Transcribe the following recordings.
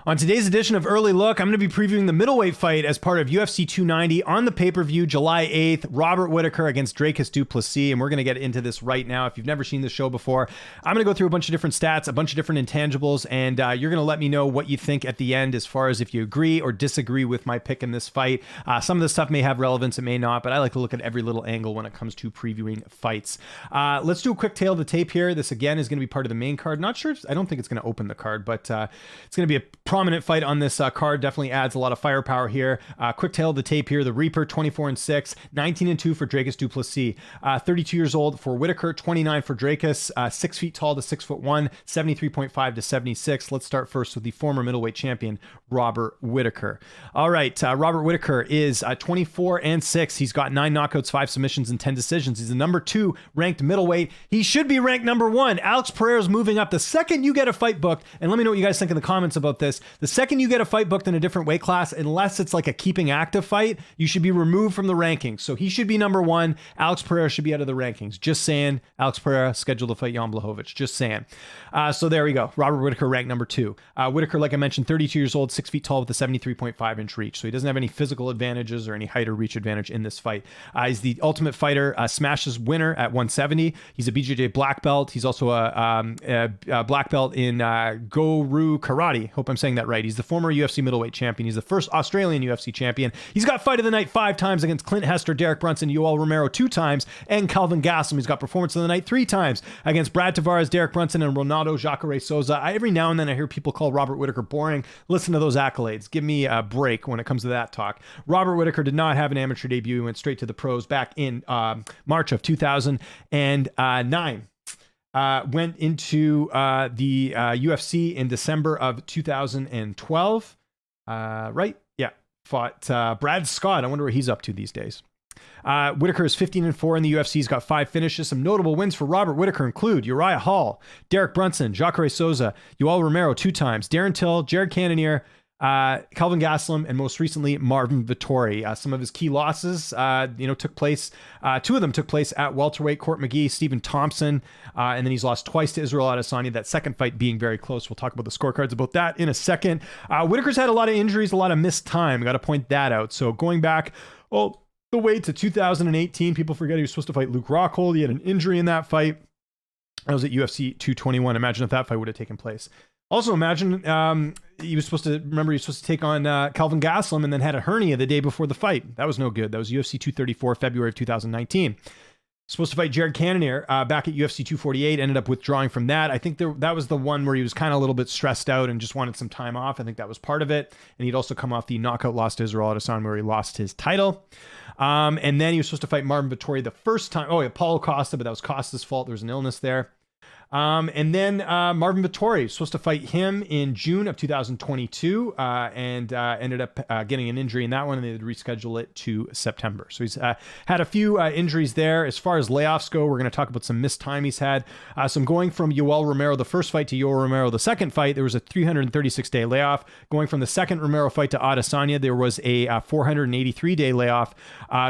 On today's edition of Early Look, I'm going to be previewing the middleweight fight as part of UFC 290 on the pay-per-view July 8th, Robert Whittaker against Dricus Du Plessis, and we're going to get into this right now. If you've never seen this show before, I'm going to go through a bunch of different stats, a bunch of different intangibles, and you're going to let me know what you think at the end as far as if you agree or disagree with my pick in this fight. Some of this stuff may have relevance, it may not, but I like to look at every little angle when it comes to previewing fights. Let's do a quick tail of the tape here. This, again, is going to be part of the main card. Not sure, I don't think it's going to open the card, but it's going to be a prominent fight on this card. Definitely adds a lot of firepower here. Quick tail of the tape here. The Reaper, 24-6, 19-2 for Dricus Du Plessis. 32 years old for Whittaker, 29 for Dricus. 6 feet tall to 6'1", 73.5 to 76. Let's start first with the former middleweight champion, Robert Whittaker. All right, Robert Whittaker is 24-6. He's got 9 knockouts, 5 submissions, and 10 decisions. He's the number 2 ranked middleweight. He should be ranked number 1. Alex Pereira's moving up. The second you get a fight booked, and let me know what you guys think in the comments about this. The second you get a fight booked in a different weight class, unless it's like a keeping active fight, you should be removed from the rankings. So he should be number 1. Alex Pereira should be out of the rankings. Just saying. Alex Pereira scheduled to fight Jan Blachowicz. Just saying. So there we go. Robert Whittaker ranked number 2. Whittaker, like I mentioned, 32 years old, 6 feet tall with a 73.5 inch reach. So he doesn't have any physical advantages or any height or reach advantage in this fight. He's the Ultimate Fighter Smashes winner at 170. He's a BJJ black belt. He's also a black belt in Go-Ru Karate. Hope I'm saying that right. He's the former UFC middleweight champion. He's the first Australian UFC champion. He's got fight of the night 5 times against Clint Hester, Derek Brunson, Yoel Romero 2 times, and Calvin Gastelum. He's got performance of the night 3 times against Brad Tavares, Derek Brunson, and Ronaldo Jacare Souza. Every now and then I hear people call Robert Whittaker boring. Listen to those accolades. Give me a break when it comes to that talk. Robert Whittaker did not have an amateur debut. He went straight to the pros back in March of 2009. Went into the UFC in December of 2012. Right? Yeah. Fought Brad Scott. I wonder what he's up to these days. Whittaker is 15-4 in the UFC. He's got 5 finishes. Some notable wins for Robert Whittaker include Uriah Hall, Derek Brunson, Jacare Souza, Yoel Romero 2 times, Darren Till, Jared Cannonier, Calvin Gastelum, and most recently Marvin Vettori. Some of his key losses, took place. 2 of them took place at welterweight. Court McGee, Stephen Thompson, and then he's lost twice to Israel Adesanya. That second fight being very close. We'll talk about the scorecards about that in a second. Whittaker's had a lot of injuries, a lot of missed time. Got to point that out. So going back, the way to 2018, people forget he was supposed to fight Luke Rockhold. He had an injury in that fight. That was at UFC 221. Imagine if that fight would have taken place. Also, imagine he was supposed to take on Calvin Gastelum and then had a hernia the day before the fight. That was no good. That was UFC 234, February of 2019. Supposed to fight Jared Cannonier back at UFC 248, ended up withdrawing from that. I think that was the one where he was kind of a little bit stressed out and just wanted some time off. I think that was part of it. And he'd also come off the knockout loss to Israel Adesanya where he lost his title. And then he was supposed to fight Marvin Vettori the first time. Oh, yeah, Paulo Costa, but that was Costa's fault. There was an illness there. And then Marvin Vettori was supposed to fight him in June of 2022 and ended up getting an injury in that one, and they would reschedule it to September. So he's had a few injuries there. As far as layoffs go, we're going to talk about some missed time he's had. So I'm going from Yoel Romero, the first fight, to Yoel Romero, the second fight. There was a 336-day layoff. Going from the second Romero fight to Adesanya, there was a 483-day layoff.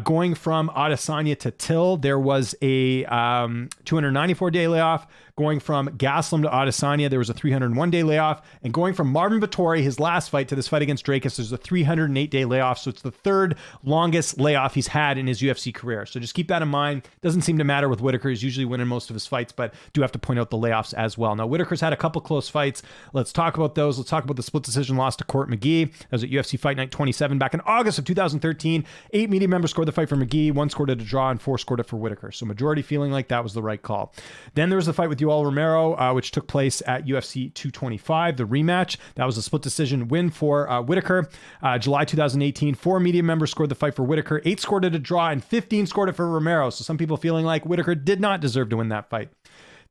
Going from Adesanya to Till, there was a 294-day layoff. Going from Gastelum to Adesanya, there was a 301-day layoff. And going from Marvin Vettori, his last fight, to this fight against Dricus, there's a 308-day layoff. So it's the 3rd longest layoff he's had in his UFC career. So just keep that in mind. Doesn't seem to matter with Whittaker. He's usually winning most of his fights, but do have to point out the layoffs as well. Now, Whittaker's had a couple close fights. Let's talk about those. Let's talk about the split decision loss to Court McGee. That was at UFC Fight Night 27 back in August of 2013. 8 media members scored the fight for McGee, 1 scored it a draw, and 4 scored it for Whittaker. So majority feeling like that was the right call. Then there was the fight with Yoel Romero, which took place at UFC 225, the rematch. That was a split decision win for Whittaker. July 2018, 4 media members scored the fight for Whittaker, 8 scored it a draw, and 15 scored it for Romero. So some people feeling like Whittaker did not deserve to win that fight.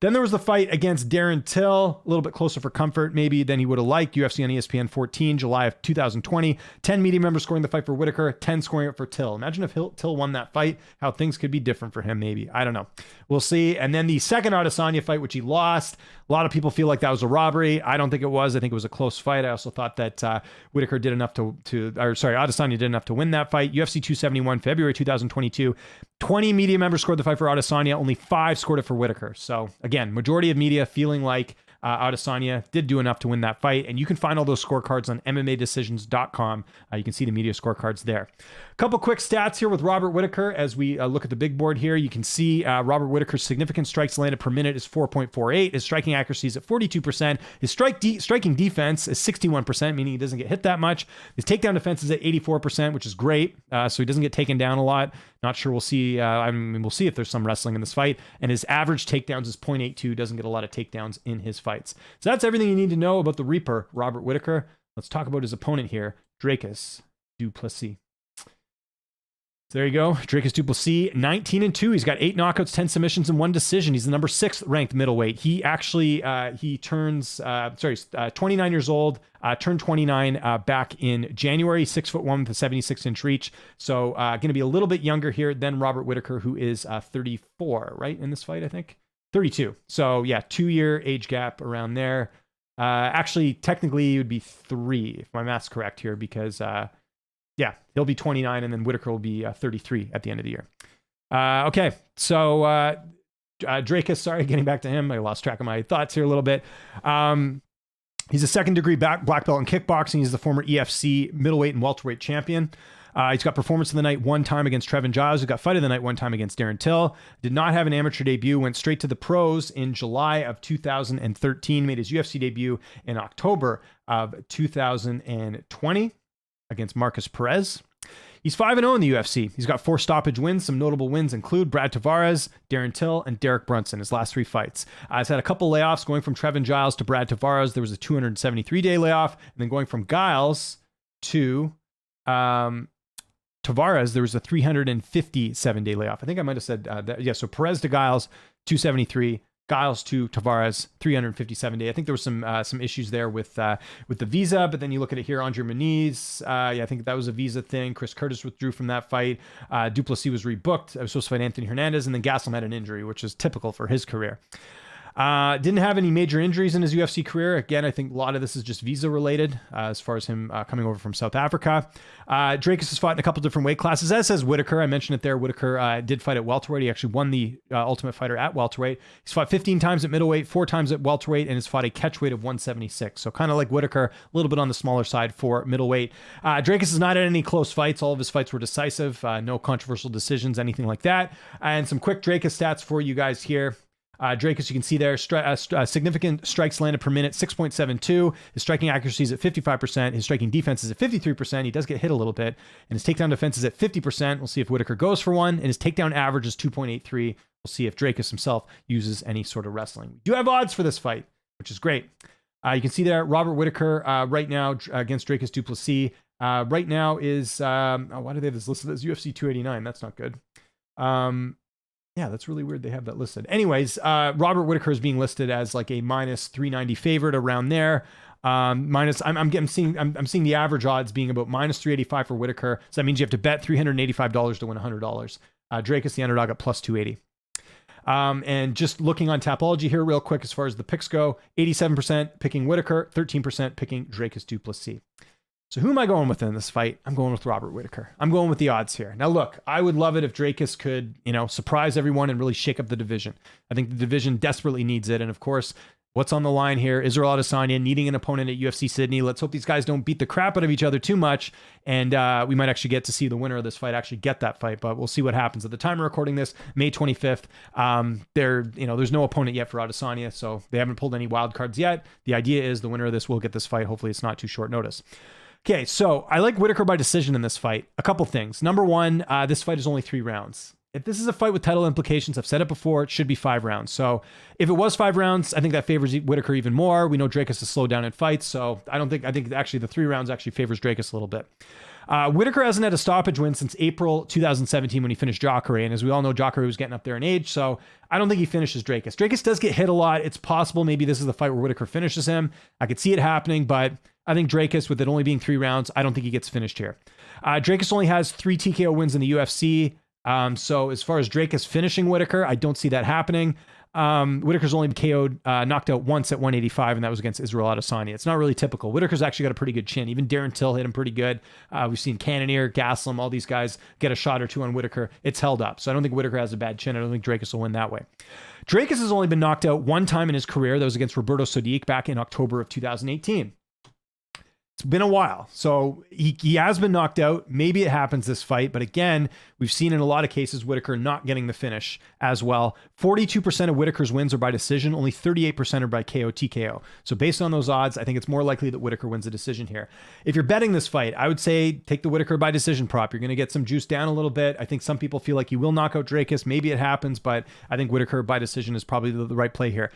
Then there was the fight against Darren Till, a little bit closer for comfort maybe than he would have liked. UFC on ESPN 14, July of 2020. 10 media members scoring the fight for Whittaker, 10 scoring it for Till. Imagine if Till won that fight, how things could be different for him maybe. I don't know. We'll see. And then the second Adesanya fight, which he lost. A lot of people feel like that was a robbery. I don't think it was. I think it was a close fight. I also thought that Whittaker did enough Adesanya did enough to win that fight. UFC 271, February 2022. 20 media members scored the fight for Adesanya. Only 5 scored it for Whittaker. So again, majority of media feeling like Adesanya did do enough to win that fight. And you can find all those scorecards on MMAdecisions.com. You can see the media scorecards there. A couple quick stats here with Robert Whittaker as we look at the big board here. You can see Robert Whittaker's significant strikes landed per minute is 4.48. His striking accuracy is at 42%. His striking defense is 61%, meaning he doesn't get hit that much. His takedown defense is at 84%, which is great. So he doesn't get taken down a lot. Not sure we'll see. We'll see if there's some wrestling in this fight. And his average takedowns is 0.82. Doesn't get a lot of takedowns in his fights. So that's everything you need to know about the Reaper, Robert Whittaker. Let's talk about his opponent here, Dricus Du Plessis. So there you go. Dricus Du Plessis, 19-2. He's got 8 knockouts, 10 submissions, and 1 decision. He's the number 6th ranked middleweight. He actually, he turns, 29 years old, turned 29 back in January, 6'1" with a 76-inch reach. So going to be a little bit younger here than Robert Whittaker, who is 34, right, in this fight, I think? 32. So yeah, 2-year age gap around there. Actually, technically, it would be 3, if my math's correct here, because... yeah, he'll be 29, and then Whittaker will be 33 at the end of the year. Okay, so Dricus, sorry, getting back to him. I lost track of my thoughts here a little bit. He's a second-degree black belt in kickboxing. He's the former EFC middleweight and welterweight champion. He's got performance of the night 1 time against Trevin Giles. He's got fight of the night 1 time against Darren Till. Did not have an amateur debut. Went straight to the pros in July of 2013. Made his UFC debut in October of 2020. Against Marcus Perez. He's 5-0 in the UFC. He's got 4 stoppage wins. Some notable wins include Brad Tavares, Darren Till, and Derek Brunson, his last 3 fights. He's had a couple layoffs going from Trevin Giles to Brad Tavares. There was a 273-day layoff. And then going from Giles to Tavares, there was a 357-day layoff. I think I might have said that. Yeah, so Perez to Giles, 273. Giles to Tavares, 357 day. I think there was some issues there with the visa, but then you look at it here, Andre Muniz. I think that was a visa thing. Chris Curtis withdrew from that fight. Du Plessis was rebooked. I was supposed to fight Anthony Hernandez, and then Gastelum had an injury, which is typical for his career. Didn't have any major injuries in his UFC career. Again, I think a lot of this is just visa related as far as him coming over from South Africa. Dricus has fought in a couple different weight classes, as says Whittaker. I mentioned it there. Whittaker did fight at welterweight. He actually won the Ultimate Fighter at welterweight. He's fought 15 times at middleweight, 4 times at welterweight, and has fought a catchweight of 176. So kind of like Whittaker, a little bit on the smaller side for middleweight. Dricus has not had any close fights. All of his fights were decisive. No controversial decisions, anything like that. And some quick Dricus stats for you guys here. Dricus, you can see there, significant strikes landed per minute, 6.72. His striking accuracy is at 55%. His striking defense is at 53%. He does get hit a little bit. And his takedown defense is at 50%. We'll see if Whittaker goes for one. And his takedown average is 2.83. We'll see if Dricus himself uses any sort of wrestling. We do have odds for this fight, which is great. You can see there, Robert Whittaker right now against Dricus Du Plessis. Right now is, why do they have this listed as UFC 289? That's not good. Yeah, that's really weird. They have that listed. Anyways, Robert Whittaker is being listed as like a minus 390 favorite around there. I'm seeing the average odds being about minus 385 for Whittaker. So that means you have to bet $385 to win $100. Dricus, the underdog, at plus 280. And just looking on Tapology here real quick, as far as the picks go, 87% picking Whittaker, 13% picking Dricus Du Plessis. So who am I going with in this fight? I'm going with Robert Whittaker. I'm going with the odds here. Now, look, I would love it if Dricus could, surprise everyone and really shake up the division. I think the division desperately needs it. And of course, what's on the line here? Israel Adesanya needing an opponent at UFC Sydney. Let's hope these guys don't beat the crap out of each other too much. And we might actually get to see the winner of this fight actually get that fight, but we'll see what happens. At the time of recording this, May 25th, there's no opponent yet for Adesanya, so they haven't pulled any wild cards yet. The idea is the winner of this will get this fight. Hopefully it's not too short notice. Okay, so I like Whittaker by decision in this fight. A couple things. Number one, this fight is only 3 rounds. If this is a fight with title implications, I've said it before, it should be 5 rounds. So if it was 5 rounds, I think that favors Whittaker even more. We know Dricus has slowed down in fights, so I think actually the 3 rounds actually favors Dricus a little bit. Whittaker hasn't had a stoppage win since April 2017 when he finished Jacare, and as we all know, Jacare was getting up there in age, so I don't think he finishes Dricus. Dricus does get hit a lot. It's possible maybe this is the fight where Whittaker finishes him. I could see it happening, but I think Dricus, with it only being 3 rounds, I don't think he gets finished here. Dricus only has 3 TKO wins in the UFC. So as far as Dricus finishing Whittaker, I don't see that happening. Whittaker's only KO'd, knocked out once at 185, and that was against Israel Adesanya. It's not really typical. Whittaker's actually got a pretty good chin. Even Darren Till hit him pretty good. We've seen Cannonier, Gaslam, all these guys get a shot or two on Whittaker. It's held up. So I don't think Whittaker has a bad chin. I don't think Dricus will win that way. Dricus has only been knocked out one time in his career. That was against Roberto Sodiq back in October of 2018. It's been a while. So he has been knocked out. Maybe it happens this fight. But again, we've seen in a lot of cases Whittaker not getting the finish as well. 42% of Whittaker's wins are by decision. Only 38% are by KO TKO. So based on those odds, I think it's more likely that Whittaker wins a decision here. If you're betting this fight, I would say take the Whittaker by decision prop. You're going to get some juice down a little bit. I think some people feel like he will knock out Dricus. Maybe it happens, but I think Whittaker by decision is probably the right play here.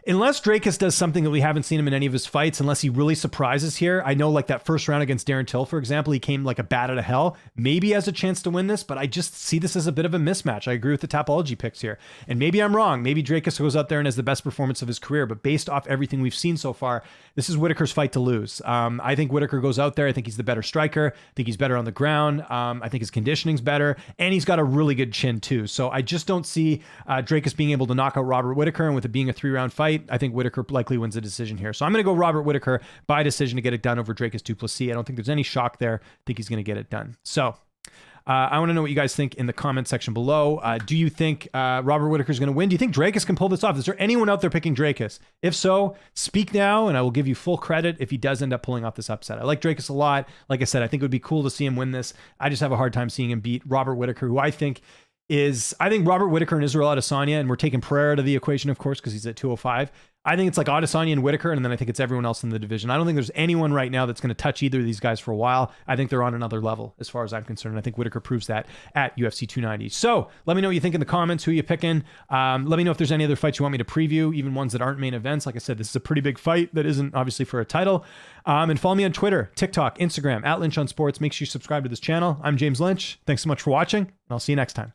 Unless Dricus does something that we haven't seen him in any of his fights, unless he really surprises here. I know like that first round against Darren Till, for example, he came like a bat out of hell. Maybe he has a chance to win this, but I just see this as a bit of a mismatch. I agree with the Tapology picks here. And maybe I'm wrong. Maybe Dricus goes out there and has the best performance of his career, but based off everything we've seen so far, this is Whittaker's fight to lose. I think Whittaker goes out there. I think he's the better striker. I think he's better on the ground. I think his conditioning's better, and he's got a really good chin too. So I just don't see Dricus being able to knock out Robert Whittaker, and with it being a 3-round fight, I think Whittaker likely wins a decision here. So I'm going to go Robert Whittaker by decision to get it done over Dricus Du Plessis. I don't think there's any shock there. I think he's going to get it done. So I want to know what you guys think in the comment section below. Do you think Robert Whittaker is going to win? Do you think Dricus can pull this off? Is there anyone out there picking Dricus? If so, speak now, and I will give you full credit if he does end up pulling off this upset. I like Dricus a lot. Like I said, I think it would be cool to see him win this. I just have a hard time seeing him beat Robert Whittaker, who I think Robert Whittaker and Israel Adesanya, and we're taking Pereira out of the equation, of course, because he's at 205. I think it's like Adesanya and Whittaker, and then I think it's everyone else in the division. I don't think there's anyone right now that's going to touch either of these guys for a while. I think they're on another level as far as I'm concerned. I think Whittaker proves that at UFC 290. So let me know what you think in the comments, who you picking. Let me know if there's any other fights you want me to preview, even ones that aren't main events. Like I said, this is a pretty big fight that isn't obviously for a title. And follow me on Twitter, TikTok, Instagram, @Lynch on Sports. Make sure you subscribe to this channel. I'm James Lynch. Thanks so much for watching, and I'll see you next time.